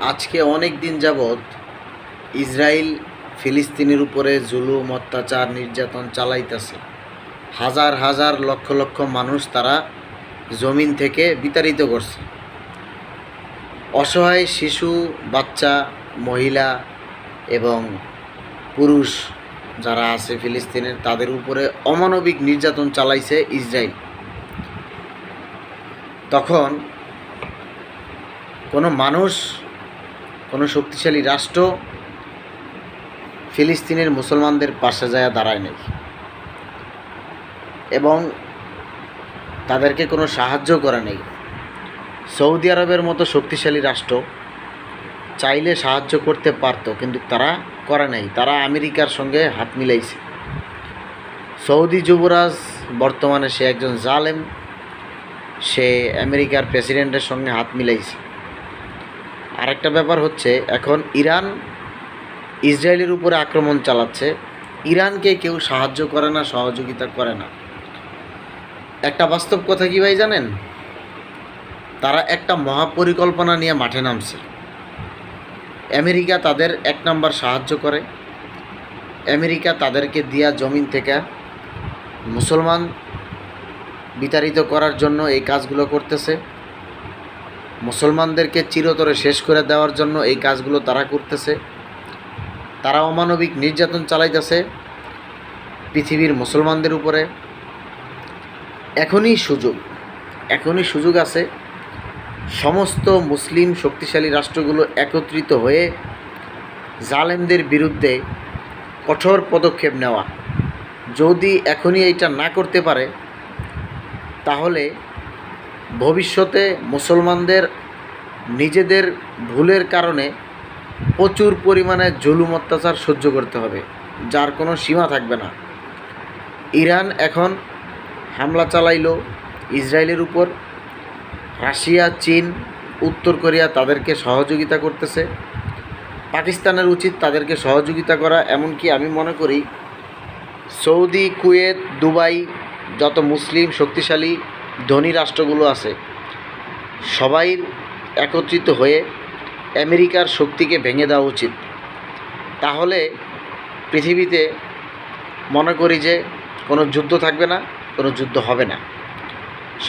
আজকে অনেক দিন যাবৎ ইসরায়েল ফিলিস্তিনের উপরে জুলুম অত্যাচার নির্যাতন চালাইতেছে। হাজার হাজার লক্ষ লক্ষ মানুষ তারা জমিন থেকে বিতাড়িত করছে। অসহায় শিশু, বাচ্চা, মহিলা এবং পুরুষ যারা আছে ফিলিস্তিনের, তাদের উপরে অমানবিক নির্যাতন চালাইছে ইসরায়েল। তখন কোনো মানুষ, কোনো শক্তিশালী রাষ্ট্র ফিলিস্তিনের মুসলমানদের পাশে যায় দাঁড়ায় নাই এবং তাদেরকে কোনো সাহায্য করে নেই। সৌদি আরবের মতো শক্তিশালী রাষ্ট্র চাইলে সাহায্য করতে পারত, কিন্তু তারা করে নাই। তারা আমেরিকার সঙ্গে হাত মিলাইছে। সৌদি যুবরাজ বর্তমানে সে একজন জালেম, সে আমেরিকার প্রেসিডেন্টের সঙ্গে হাত মিলাইছে। আরেকটা ব্যাপার হচ্ছে, এখন ইরান ইসরায়েলের উপরে আক্রমণ চালাচ্ছে। ইরানকে কেউ সাহায্য করে না, সহযোগিতা করে না। একটা বাস্তব কথা কি ভাই জানেন? তারা একটা মহাপরিকল্পনা নিয়ে মাঠে নামছে। আমেরিকা তাদের এক নম্বর সাহায্য করে। আমেরিকা তাদেরকে দিয়া জমিন থেকে মুসলমান বিতাড়িত করার জন্য এই কাজগুলো করতেছে। মুসলমানদেরকে চিরতরে শেষ করে দেওয়ার জন্য এই কাজগুলো তারা করতেছে। তারা অমানবিক নির্যাতন চালাইতেছে পৃথিবীর মুসলমানদের উপরে। এখনই সুযোগ আছে সমস্ত মুসলিম শক্তিশালী রাষ্ট্রগুলো একত্রিত হয়ে জালেমদের বিরুদ্ধে কঠোর পদক্ষেপ নেওয়া। যদি এখনই এইটা না করতে পারে, তাহলে ভবিষ্যতে মুসলমানদের নিজেদের ভুলের কারণে প্রচুর পরিমাণে জুলুম অত্যাচার সহ্য করতে হবে, যার কোনো সীমা থাকবে না। ইরান এখন হামলা চালাইল ইসরায়েলের উপর। রাশিয়া, চীন, উত্তর কোরিয়া তাদেরকে সহযোগিতা করতেছে। পাকিস্তানের উচিত তাদেরকে সহযোগিতা করা। এমনকি আমি মনে করি সৌদি, কুয়েত, দুবাই, যত মুসলিম শক্তিশালী ধনী রাষ্ট্রগুলো আছে, সবাই একত্রিত হয়ে আমেরিকার শক্তিকে ভেঙে দেওয়া উচিত। তাহলে পৃথিবীতে মনে করি যে কোনো যুদ্ধ থাকবে না, কোনো যুদ্ধ হবে না।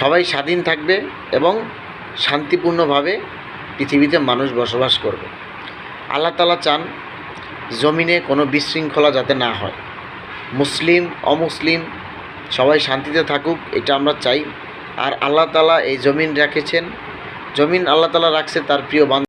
সবাই স্বাধীন থাকবে এবং শান্তিপূর্ণভাবে পৃথিবীতে মানুষ বসবাস করবে। আল্লাহ তাআলা চান জমিনে কোনো বিশৃঙ্খলা যাতে না হয়। মুসলিম, অমুসলিম সবাই শান্তিতে থাকুক, এটা আমরা চাই। আর আল্লাহ তাআলা এই জমিন রেখেছেন, জমিন আল্লাহ তাআলা রাখছে তার প্রিয় বান্দা।